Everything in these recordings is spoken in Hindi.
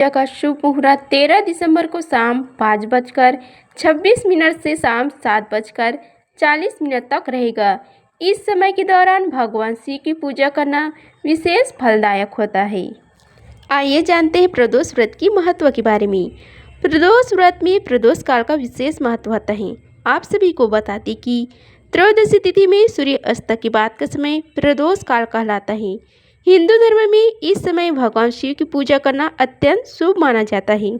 पूजा का शुभ मुहूर्त 13 दिसंबर को शाम 5:26 से शाम 7:40 तक रहेगा। इस समय के दौरान भगवान शिव की पूजा करना विशेष फलदायक होता है। आइए जानते हैं प्रदोष व्रत की महत्व के बारे में। प्रदोष व्रत में प्रदोष काल का विशेष महत्व होता है। आप सभी को बताते कि त्रयोदशी तिथि में सूर्य अस्त के बाद का समय प्रदोष काल कहलाता है। हिंदू धर्म में इस समय भगवान शिव की पूजा करना अत्यंत शुभ माना जाता है।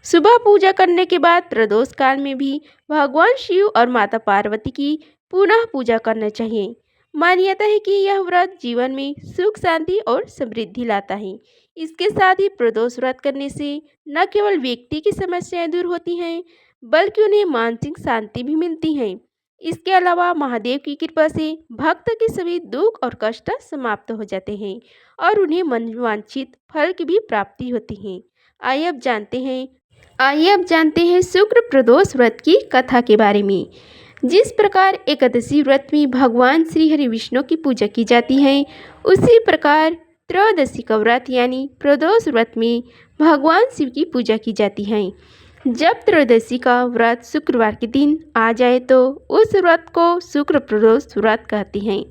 सुबह पूजा करने के बाद प्रदोष काल में भी भगवान शिव और माता पार्वती की पुनः पूजा करना चाहिए। मान्यता है कि यह व्रत जीवन में सुख, शांति और समृद्धि लाता है। इसके साथ ही प्रदोष व्रत करने से न केवल व्यक्ति की समस्याएं दूर होती हैं, बल्कि उन्हें मानसिक शांति भी मिलती है। इसके अलावा महादेव की कृपा से भक्त के सभी दुख और कष्ट समाप्त हो जाते हैं और उन्हें मनवांछित फल की भी प्राप्ति होती है। आइए अब जानते हैं शुक्र प्रदोष व्रत की कथा के बारे में। जिस प्रकार एकादशी व्रत में भगवान श्री हरि विष्णु की पूजा की जाती है, उसी प्रकार त्रयोदशी का व्रत यानी प्रदोष व्रत में भगवान शिव की पूजा की जाती है। जब त्रयोदशी का व्रत शुक्रवार के दिन आ जाए तो उस व्रत को शुक्र प्रदोष व्रत कहते हैं।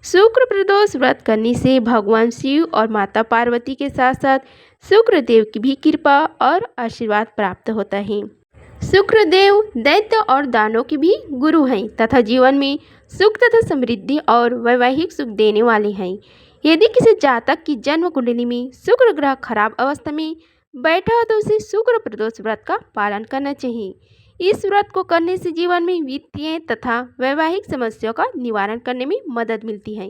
शुक्र प्रदोष व्रत करने से भगवान शिव और माता पार्वती के साथ साथ शुक्रदेव की भी कृपा और आशीर्वाद प्राप्त होता है। शुक्रदेव दैत्य और दानों के भी गुरु हैं तथा जीवन में सुख तथा समृद्धि और वैवाहिक सुख देने वाले हैं। यदि किसी जातक की जन्म कुंडली में शुक्र ग्रह खराब अवस्था में बैठा हो तो उसे शुक्र प्रदोष व्रत का पालन करना चाहिए। इस व्रत को करने से जीवन में वित्तीय तथा वैवाहिक समस्याओं का निवारण करने में मदद मिलती है।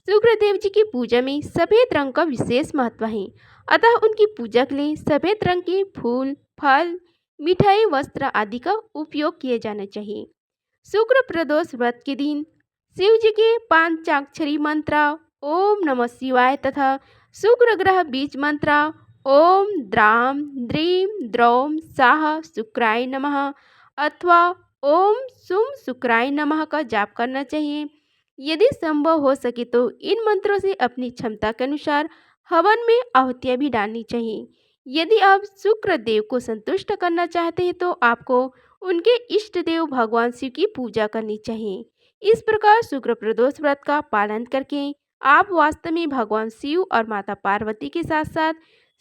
शुक्रदेव जी की पूजा में सफ़ेद रंग का विशेष महत्व है, अतः उनकी पूजा के लिए सफ़ेद रंग के फूल, फल, मिठाई, वस्त्र आदि का उपयोग किया जाना चाहिए। शुक्र प्रदोष व्रत के दिन शिव जी के पंचाक्षरी मंत्र ओम नमः शिवाय तथा शुक्र ग्रह बीज मंत्र ओम द्राम द्रीम द्रौम साह शुक्राय नमः अथवा ओम सुम शुक्राय नमः का जाप करना चाहिए। यदि संभव हो सके तो इन मंत्रों से अपनी क्षमता के अनुसार हवन में आहुतियाँ भी डालनी चाहिए। यदि आप शुक्र देव को संतुष्ट करना चाहते हैं तो आपको उनके इष्ट देव भगवान शिव की पूजा करनी चाहिए। इस प्रकार शुक्र प्रदोष व्रत का पालन करके आप वास्तव में भगवान शिव और माता पार्वती के साथ साथ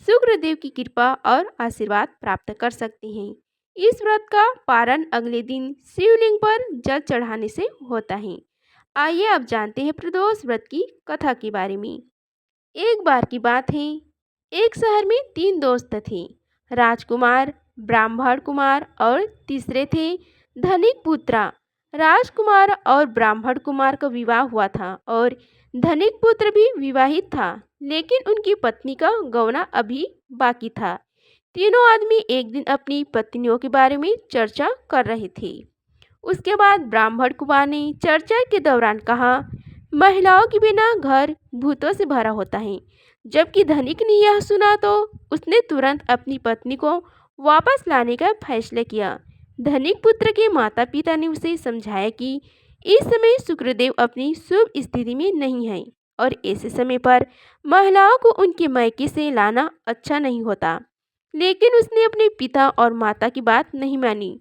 शुक्रदेव की कृपा और आशीर्वाद प्राप्त कर सकते हैं। इस व्रत का पारण अगले दिन शिवलिंग पर जल चढ़ाने से होता है। आइए अब जानते हैं प्रदोष व्रत की कथा के बारे में। एक बार की बात है, एक शहर में 3 दोस्त थे, राजकुमार, ब्राह्मण कुमार और तीसरे थे धनिक पुत्र। राजकुमार और ब्राह्मण कुमार का विवाह हुआ था और धनिक पुत्र भी विवाहित था, लेकिन उनकी पत्नी का गौना अभी बाकी था। तीनों आदमी एक दिन अपनी पत्नियों के बारे में चर्चा कर रहे थे। उसके बाद ब्राह्मण कुमार ने चर्चा के दौरान कहा, महिलाओं के बिना घर भूतों से भरा होता है। जबकि धनिक ने यह सुना तो उसने तुरंत अपनी पत्नी को वापस लाने का फैसला किया। धनिक पुत्र के माता पिता ने उसे समझाया कि इस समय शुक्रदेव अपनी शुभ स्थिति में नहीं है और ऐसे समय पर महिलाओं को उनके मायके से लाना अच्छा नहीं होता। लेकिन उसने अपने पिता और माता की बात नहीं मानी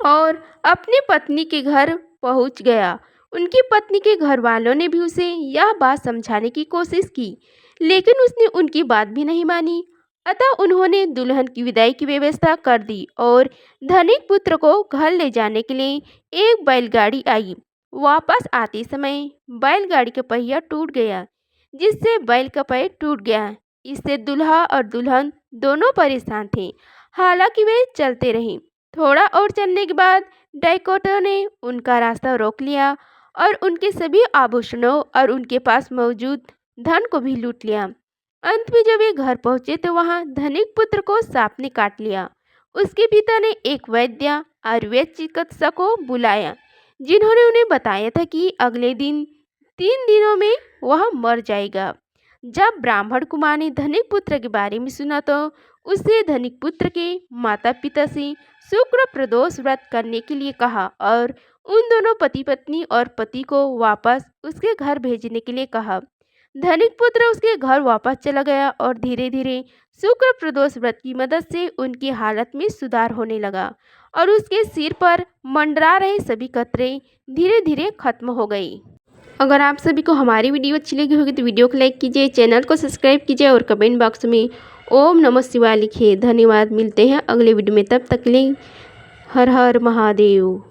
और अपनी पत्नी के घर पहुंच गया। उनकी पत्नी के घर वालों ने भी उसे यह बात समझाने की कोशिश की, लेकिन उसने उनकी बात भी नहीं मानी। अतः उन्होंने दुल्हन की विदाई की व्यवस्था कर दी और धनिक पुत्र को घर ले जाने के लिए एक बैलगाड़ी आई। वापस आते समय बैलगाड़ी का पहिया टूट गया, जिससे बैल का पैर टूट गया। इससे दूल्हा और दुल्हन दोनों परेशान थे। हालांकि वे चलते रहे। थोड़ा और चलने के बाद डाकैतों ने उनका रास्ता रोक लिया और उनके सभी आभूषणों और उनके पास मौजूद धन को भी लूट लिया। अंत में जब वे घर पहुंचे तो वहां धनिक पुत्र को सांप ने काट लिया। उसके पिता ने एक वैद्य आयुर्वेद चिकित्सक को बुलाया, जिन्होंने उन्हें बताया था कि अगले दिन 3 दिनों में वह मर जाएगा। जब ब्राह्मण कुमार ने धनिक पुत्र के बारे में सुना तो उससे धनिक पुत्र के माता पिता से शुक्र प्रदोष व्रत करने के लिए कहा और उन दोनों पति पत्नी और पति को वापस उसके घर भेजने के लिए कहा। धनिक पुत्र उसके घर वापस चला गया और धीरे धीरे शुक्र प्रदोष व्रत की मदद से उनकी हालत में सुधार होने लगा और उसके सिर पर मंडरा रहे सभी कतरे धीरे धीरे खत्म हो गई। अगर आप सभी को हमारी वीडियो अच्छी लगी होगी तो वीडियो को लाइक कीजिए, चैनल को सब्सक्राइब कीजिए और कमेंट बॉक्स में ओम नमः शिवाय लिखिए। धन्यवाद। मिलते हैं अगले वीडियो में, तब तक के लिए हर हर महादेव।